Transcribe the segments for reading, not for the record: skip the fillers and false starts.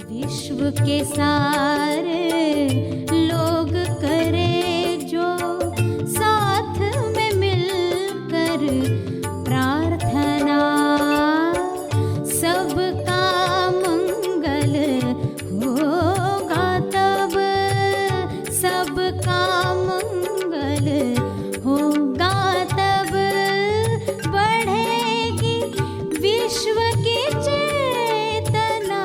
विश्व के सारे लोग करे जो साथ में मिलकर प्रार्थना, सबका मंगल होगा तब, सबका मंगल होगा तब, बढ़ेगी विश्व की चेतना।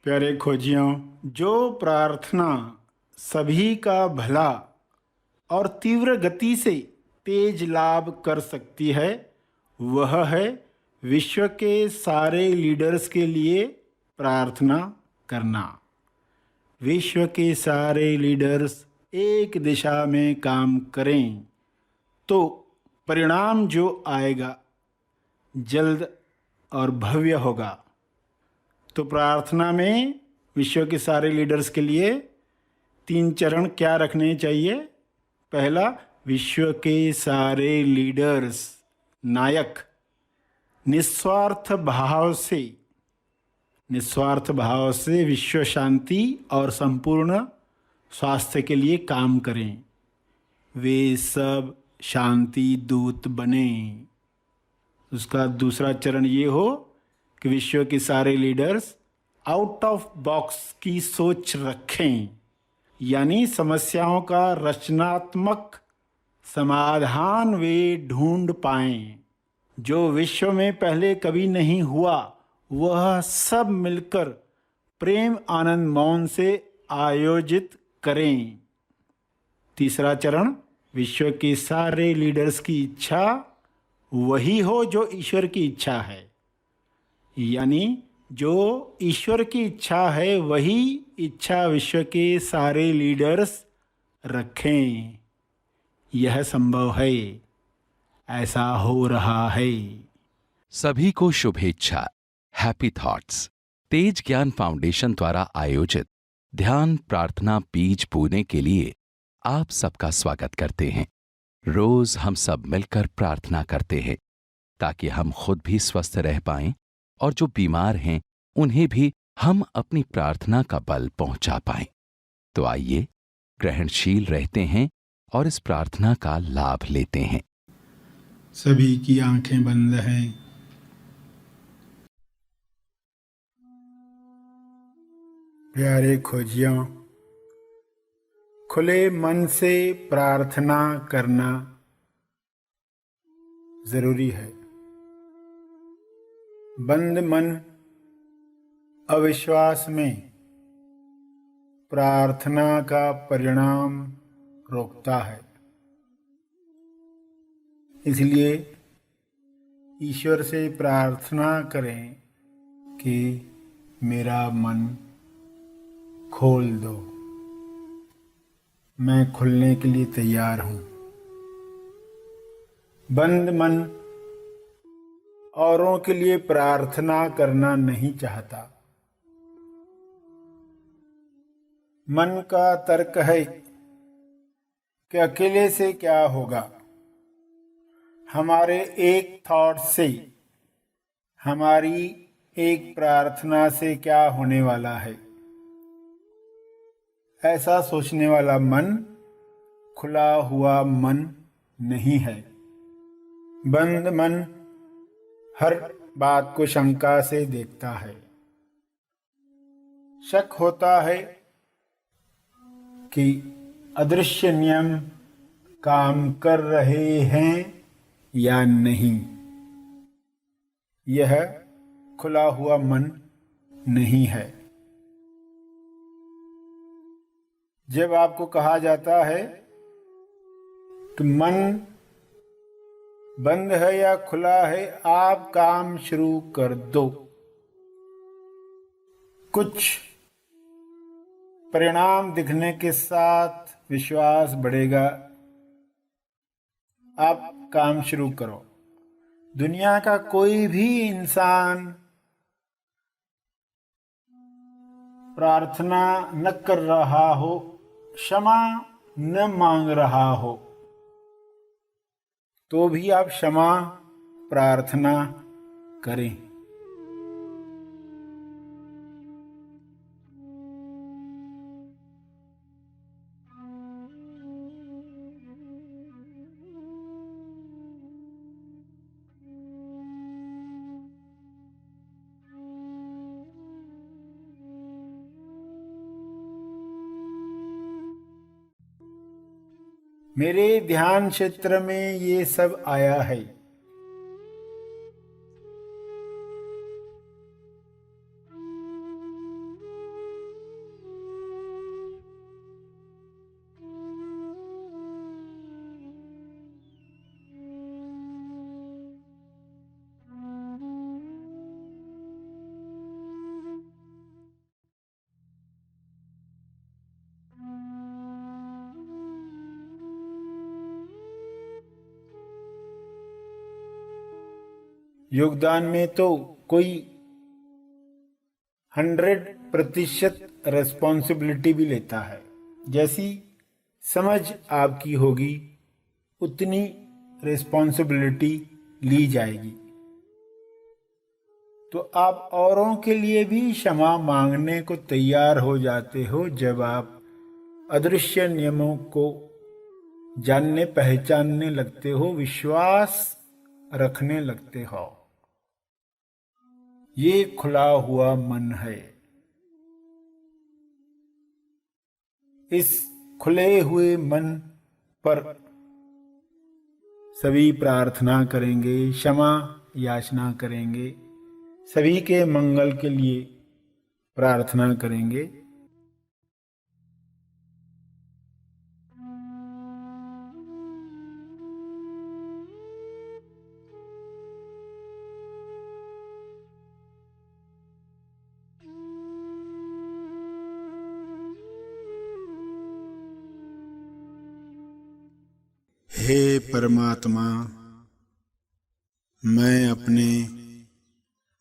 प्यारे खोजियों, जो प्रार्थना सभी का भला और तीव्र गति से तेज लाभ कर सकती है, वह है विश्व के सारे लीडर्स के लिए प्रार्थना करना। विश्व के सारे लीडर्स एक दिशा में काम करें तो परिणाम जो आएगा जल्द और भव्य होगा। तो प्रार्थना में विश्व के सारे लीडर्स के लिए 3 चरण क्या रखने चाहिए? पहला, विश्व के सारे लीडर्स नायक निस्वार्थ भाव से विश्व शांति और संपूर्ण स्वास्थ्य के लिए काम करें। वे सब शांति दूत बने। उसका दूसरा चरण ये हो कि विश्व के सारे लीडर्स आउट ऑफ बॉक्स की सोच रखें, यानी समस्याओं का रचनात्मक समाधान वे ढूंढ पाएं। जो विश्व में पहले कभी नहीं हुआ, वह सब मिलकर प्रेम आनंद मौन से आयोजित करें। तीसरा चरण, विश्व के सारे लीडर्स की इच्छा वही हो जो ईश्वर की इच्छा है, यानी जो ईश्वर की इच्छा है वही इच्छा विश्व के सारे लीडर्स रखें। यह संभव है, ऐसा हो रहा है। सभी को शुभेच्छा। हैप्पी थॉट्स तेज ज्ञान फाउंडेशन द्वारा आयोजित ध्यान प्रार्थना बीज बोने के लिए आप सबका स्वागत करते हैं। रोज हम सब मिलकर प्रार्थना करते हैं ताकि हम खुद भी स्वस्थ रह पाएं और जो बीमार हैं उन्हें भी हम अपनी प्रार्थना का बल पहुंचा पाएं। तो आइए ग्रहणशील रहते हैं और इस प्रार्थना का लाभ लेते हैं। सभी की आंखें बंद हैं। प्यारे खोजियों, खुले मन से प्रार्थना करना जरूरी है। बंद मन अविश्वास में प्रार्थना का परिणाम रोकता है। इसलिए ईश्वर से प्रार्थना करें कि मेरा मन खोल दो, मैं खुलने के लिए तैयार हूं। बंद मन औरों के लिए प्रार्थना करना नहीं चाहता। मन का तर्क है कि अकेले से क्या होगा, हमारे एक थॉट से, हमारी एक प्रार्थना से क्या होने वाला है। ऐसा सोचने वाला मन खुला हुआ मन नहीं है। बंद मन हर बात को शंका से देखता है। शक होता है कि अदृश्य नियम काम कर रहे हैं या नहीं। यह खुला हुआ मन नहीं है। जब आपको कहा जाता है कि मन बंद है या खुला है, आप काम शुरू कर दो, कुछ परिणाम दिखने के साथ विश्वास बढ़ेगा। आप काम शुरू करो। दुनिया का कोई भी इंसान प्रार्थना न कर रहा हो, क्षमा न मांग रहा हो, तो भी आप क्षमा प्रार्थना करें। मेरे ध्यान क्षेत्र में ये सब आया है। योगदान में तो कोई 100% रेस्पॉन्सिबिलिटी भी लेता है। जैसी समझ आपकी होगी उतनी रिस्पॉन्सिबिलिटी ली जाएगी। तो आप औरों के लिए भी क्षमा मांगने को तैयार हो जाते हो जब आप अदृश्य नियमों को जानने पहचानने लगते हो, विश्वास रखने लगते हो। ये खुला हुआ मन है। इस खुले हुए मन पर सभी प्रार्थना करेंगे, क्षमा याचना करेंगे, सभी के मंगल के लिए प्रार्थना करेंगे। हे परमात्मा, मैं अपने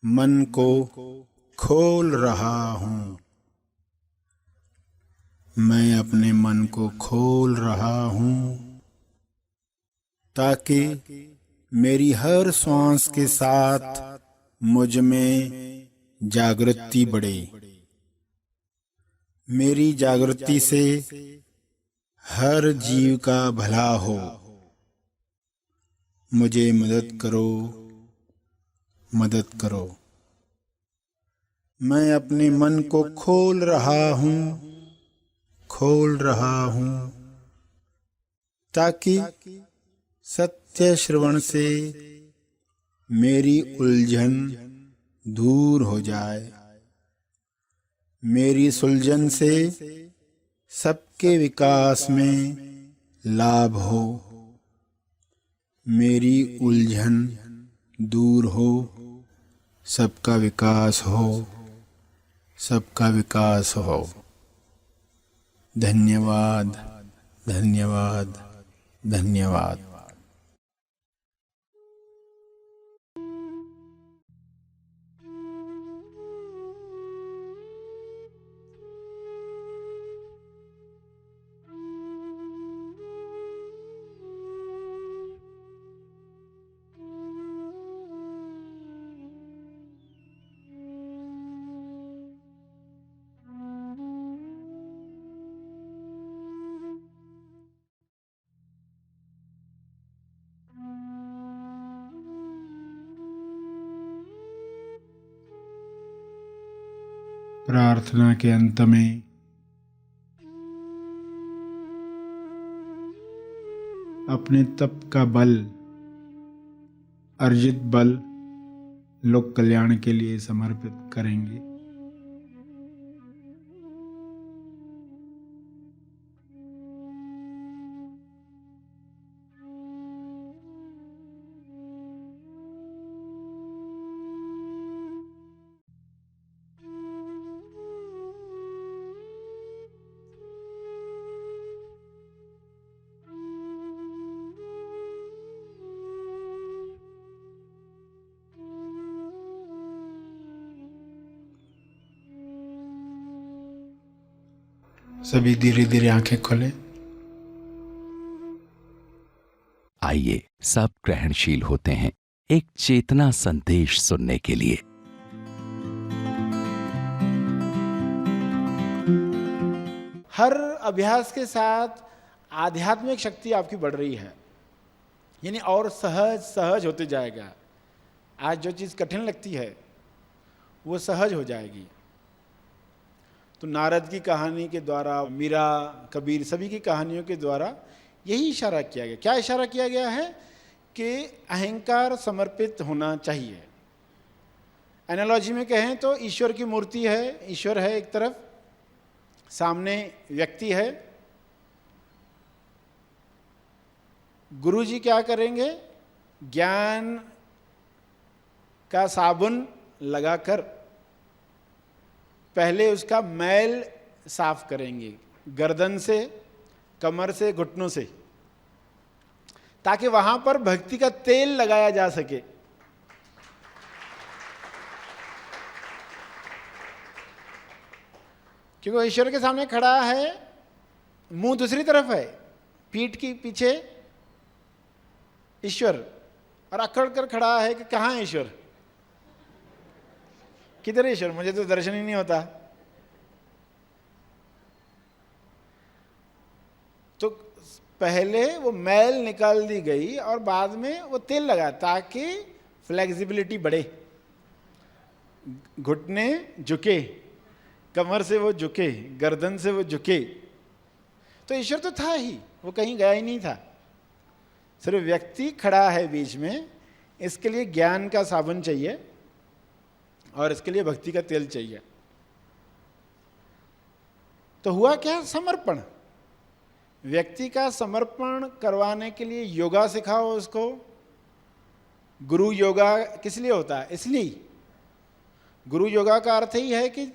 मन को खोल रहा हूँ। मैं अपने मन को खोल रहा हूँ ताकि मेरी हर श्वास के साथ मुझ में जागृति बढ़े। मेरी जागृति से हर जीव का भला हो। मुझे मदद करो, मदद करो। मैं अपने मन को खोल रहा हूँ, खोल रहा हूँ ताकि सत्य श्रवण से मेरी उलझन दूर हो जाए। मेरी सुलझन से सबके विकास में लाभ हो। मेरी उलझन दूर हो, सबका विकास हो, सबका विकास हो। धन्यवाद, धन्यवाद, धन्यवाद। प्रार्थना के अंत में अपने तप का बल, अर्जित बल लोक कल्याण के लिए समर्पित करेंगे। सभी धीरे धीरे आंखें खोलें। आइए सब ग्रहणशील होते हैं एक चेतना संदेश सुनने के लिए। हर अभ्यास के साथ आध्यात्मिक शक्ति आपकी बढ़ रही है, यानी और सहज सहज होते जाएगा। आज जो चीज़ कठिन लगती है वो सहज हो जाएगी। तो नारद की कहानी के द्वारा, मीरा, कबीर, सभी की कहानियों के द्वारा यही इशारा किया गया। क्या इशारा किया गया है? कि अहंकार समर्पित होना चाहिए। एनालॉजी में कहें तो ईश्वर की मूर्ति है, ईश्वर है एक तरफ, सामने व्यक्ति है। गुरु जी क्या करेंगे? ज्ञान का साबुन लगाकर पहले उसका मैल साफ करेंगे, गर्दन से, कमर से, घुटनों से, ताकि वहां पर भक्ति का तेल लगाया जा सके। क्योंकि ईश्वर के सामने खड़ा है, मुंह दूसरी तरफ है, पीठ के पीछे ईश्वर, और अकड़ कर खड़ा है कि कहाँ है ईश्वर, किधर है ईश्वर, मुझे तो दर्शन ही नहीं होता। तो पहले वो मैल निकाल दी गई और बाद में वो तेल लगा, ताकि फ्लेक्सिबिलिटी बढ़े, घुटने झुके, कमर से वो झुके, गर्दन से वो झुके। तो ईश्वर तो था ही, वो कहीं गया ही नहीं था, सिर्फ व्यक्ति खड़ा है बीच में। इसके लिए ज्ञान का साबुन चाहिए और इसके लिए भक्ति का तेल चाहिए। तो हुआ क्या? समर्पण। व्यक्ति का समर्पण करवाने के लिए योगा सिखाओ उसको। गुरु योगा किस लिए होता है? इसलिए गुरु योगा का अर्थ ही है कि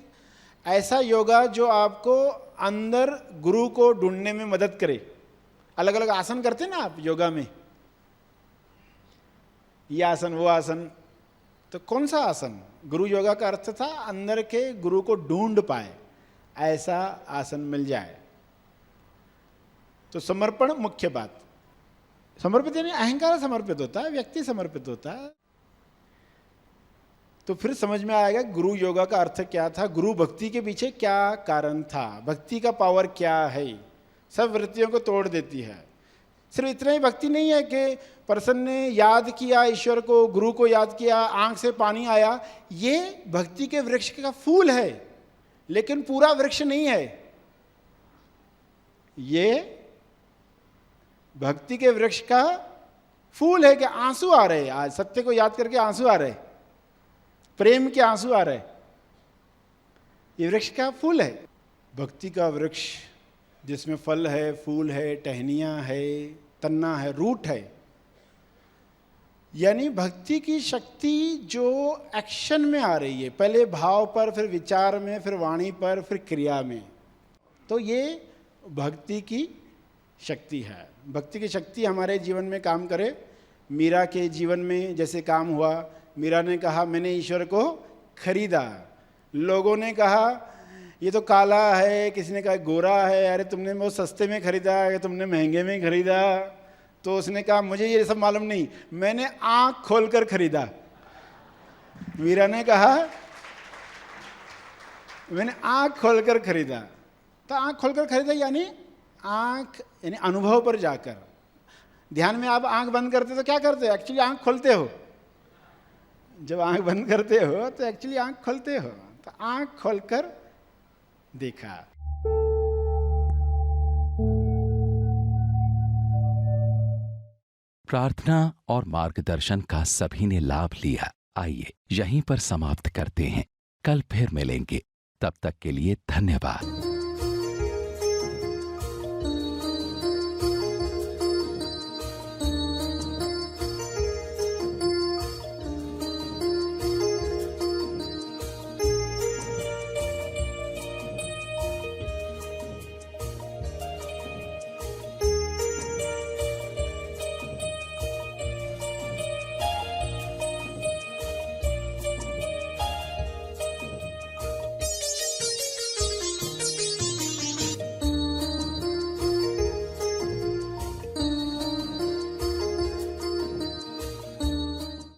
ऐसा योगा जो आपको अंदर गुरु को ढूंढने में मदद करे। अलग अलग आसन करते ना आप योगा में, ये आसन, वो आसन, तो कौन सा आसन? गुरु योगा का अर्थ था अंदर के गुरु को ढूंढ पाए, ऐसा आसन मिल जाए। तो समर्पण मुख्य बात। समर्पित यानी अहंकार समर्पित होता है, व्यक्ति समर्पित होता है। तो फिर समझ में आएगा गुरु योगा का अर्थ क्या था, गुरु भक्ति के पीछे क्या कारण था, भक्ति का पावर क्या है। सब वृत्तियों को तोड़ देती है। सिर्फ इतना ही भक्ति नहीं है कि पर्सन ने याद किया ईश्वर को, गुरु को याद किया, आंख से पानी आया, ये भक्ति के वृक्ष का फूल है, लेकिन पूरा वृक्ष नहीं है। ये भक्ति के वृक्ष का फूल है कि आंसू आ रहे, आज सत्य को याद करके आंसू आ रहे, प्रेम के आंसू आ रहे, ये वृक्ष का फूल है। भक्ति का वृक्ष जिसमें फल है, फूल है, टहनियाँ है, तन्ना है, रूट है, यानी भक्ति की शक्ति जो एक्शन में आ रही है, पहले भाव पर, फिर विचार में, फिर वाणी पर, फिर क्रिया में। तो ये भक्ति की शक्ति है। भक्ति की शक्ति हमारे जीवन में काम करे। मीरा के जीवन में जैसे काम हुआ, मीरा ने कहा मैंने ईश्वर को खरीदा। लोगों ने कहा ये तो काला है, किसी ने कहा गोरा है, अरे तुमने वो सस्ते में खरीदा है, तुमने महंगे में खरीदा। तो उसने कहा मुझे ये सब मालूम नहीं, मैंने आंख खोलकर खरीदा। मीरा ने कहा मैंने आंख खोलकर खरीदा। तो आंख खोलकर खरीदा यानी आंख, यानी अनुभव पर जाकर। ध्यान में आप आंख बंद करते तो क्या करते हो? एक्चुअली आंख खोलते हो। जब आंख बंद करते हो तो एक्चुअली आंख खोलते हो। तो आंख खोलकर देखा। प्रार्थना और मार्गदर्शन का सभी ने लाभ लिया। आइए यहीं पर समाप्त करते हैं, कल फिर मिलेंगे। तब तक के लिए धन्यवाद।